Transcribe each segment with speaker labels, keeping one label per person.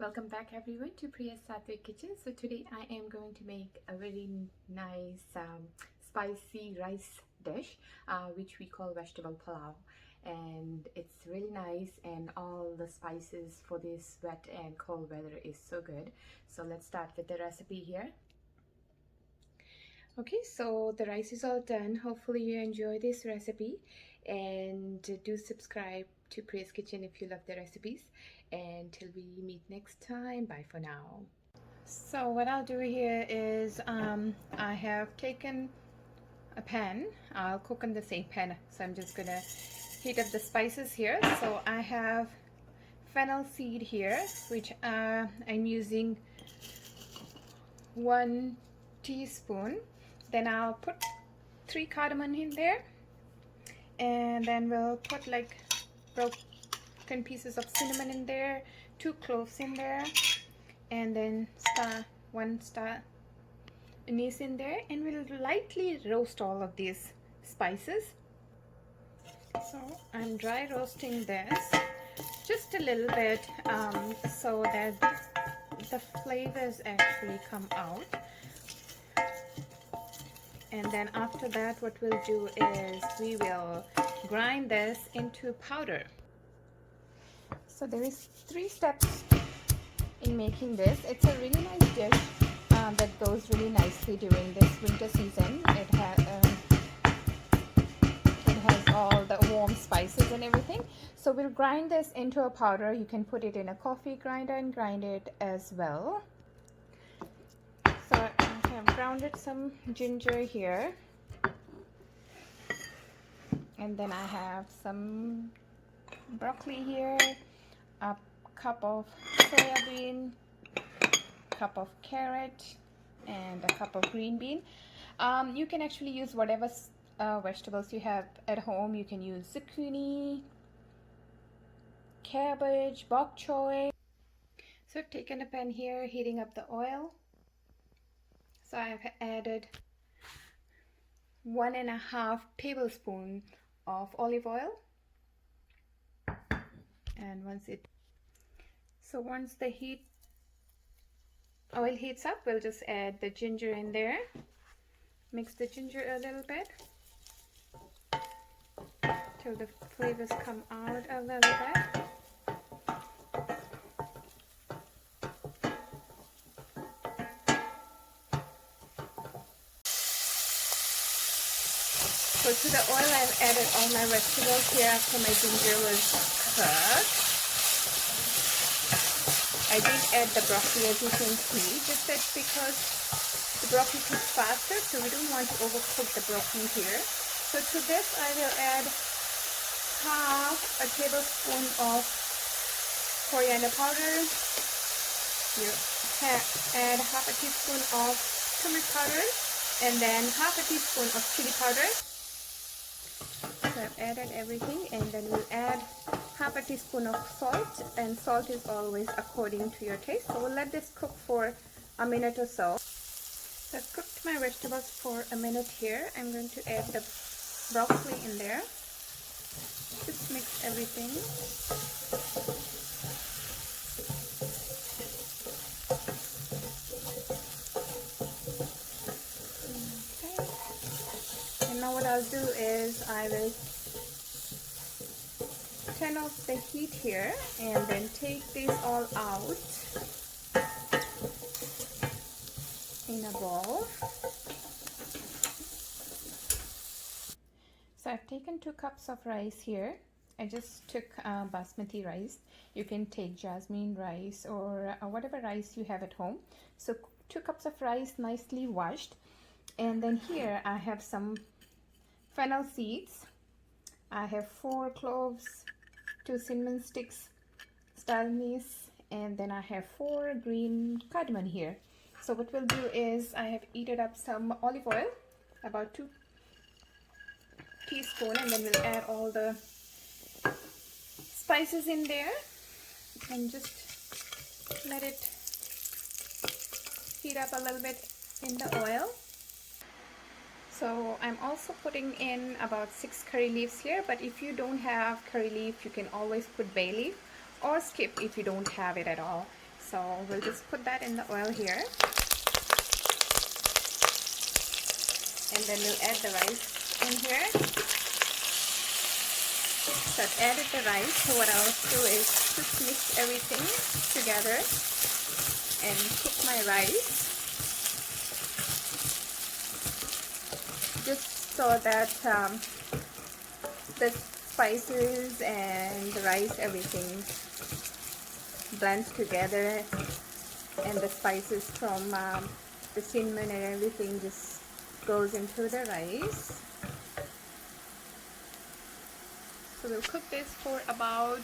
Speaker 1: Welcome back everyone to Priya's Sattvic Kitchen. So today I am going to make a very nice spicy rice dish which we call vegetable palao, and it's really nice, and all the spices for this wet and cold weather is so good. So let's start with the recipe here. Okay, so the rice is all done. Hopefully you enjoy this recipe, and do subscribe to Priya's Kitchen if you love the recipes. And till we meet next time, bye for now. So what I'll do here is I have taken a pan. I'll cook in the same pan, so I'm just gonna heat up the spices here. So I have fennel seed here, which I'm using 1 teaspoon. Then I'll put 3 cardamom in there, and then we'll put like broken pieces of cinnamon in there, 2 cloves in there, and then 1 star anise in there, and we'll lightly roast all of these spices. So I'm dry roasting this just a little bit so that the flavors actually come out. And then after that, what we'll do is we will grind this into powder. So there is 3 steps in making this. It's a really nice dish that goes really nicely during this winter season. It has all the warm spices and everything. So we'll grind this into a powder. You can put it in a coffee grinder and grind it as well. So I have grounded some ginger here, and then I have some broccoli here, a cup of soya bean, cup of carrot, and a cup of green bean. You can actually use whatever vegetables you have at home. You can use zucchini, cabbage, bok choy. So I've taken a pan here, heating up the oil. So I have added 1.5 tablespoon of olive oil, and once the oil heats up, we'll just add the ginger in there. Mix the ginger a little bit till the flavors come out a little bit. So to the oil, I've added all my vegetables here after my ginger was cooked. I did add the broccoli, as you can see, just that because the broccoli cooks faster, so we don't want to overcook the broccoli here. So to this, I will add half a tablespoon of coriander powder. You add half a teaspoon of turmeric powder, and then half a teaspoon of chili powder. So I've added everything, and then we'll add half a teaspoon of salt, and salt is always according to your taste. So we'll let this cook for a minute or so. So I've cooked my vegetables for a minute here. I'm going to add the broccoli in there. Just mix everything. Okay. And now what I'll do is I will turn off the heat here, and then take these all out in a bowl. So I've taken 2 cups of rice here. I just took basmati rice. You can take jasmine rice or whatever rice you have at home. So 2 cups of rice, nicely washed. And then here I have some fennel seeds. I have 4 cloves, 2 cinnamon sticks, star anise, and then I have 4 green cardamom here. So what we'll do is I have heated up some olive oil, about 2 teaspoons, and then we'll add all the spices in there and just let it heat up a little bit in the oil. So I'm also putting in about 6 curry leaves here, but if you don't have curry leaf, you can always put bay leaf or skip if you don't have it at all. So we'll just put that in the oil here, and then we'll add the rice in here. So I've added the rice, so what I'll do is just mix everything together and cook my rice, just so that the spices and the rice, everything blends together, and the spices from the cinnamon and everything just goes into the rice. So we'll cook this for about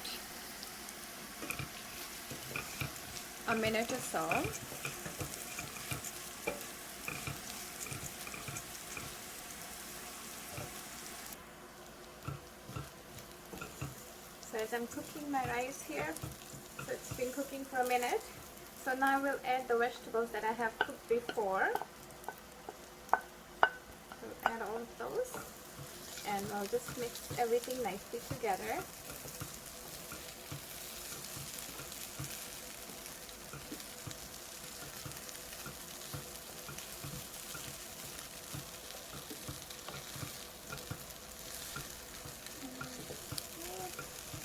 Speaker 1: a minute or so. So as I'm cooking my rice here, so it's been cooking for a minute. So now we'll add the vegetables that I have cooked before. We'll add all of those, and I'll just mix everything nicely together.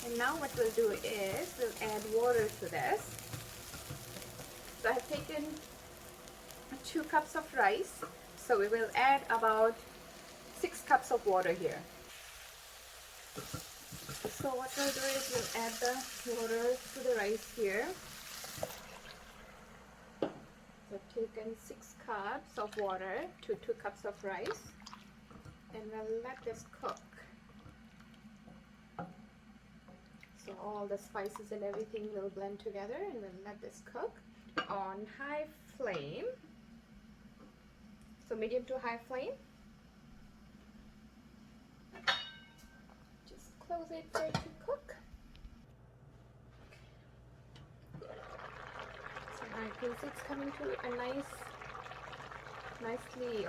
Speaker 1: And now what we'll do is we'll add water to this. So I've taken 2 cups of rice, so we will add about 6 cups of water here. So what we'll do is we'll add the water to the rice here. So I've taken 6 cups of water to 2 cups of rice, and we'll let this cook. So all the spices and everything will blend together, and we'll let this cook on high flame. So medium to high flame. Just close it for it to cook. So I can see it's coming to a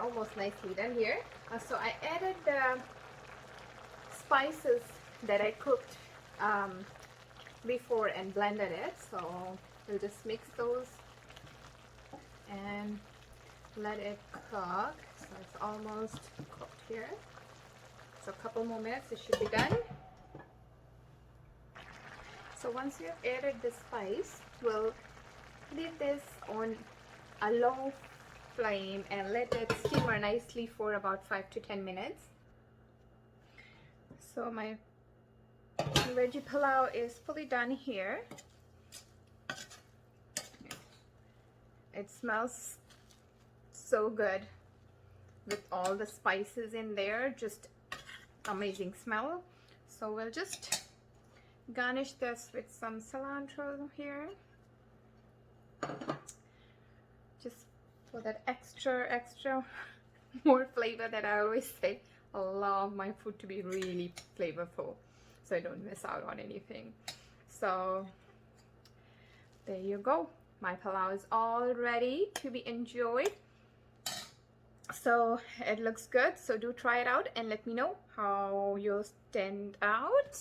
Speaker 1: almost nicely done here. So I added the spices that I cooked before and blended it. So we'll just mix those and let it cook. So it's almost cooked here. So a couple more minutes, it should be done. So once you have added the spice, we'll leave this on a low flame and let it simmer nicely for about 5 to 10 minutes. So my veggie pilau is fully done here. It smells so good with all the spices in there, just amazing smell. So we'll just garnish this with some cilantro here, just for that extra more flavor that I always say. I love my food to be really flavorful, so I don't miss out on anything. So there you go, my pilau is all ready to be enjoyed. So it looks good, so do try it out and let me know how you'll stand out.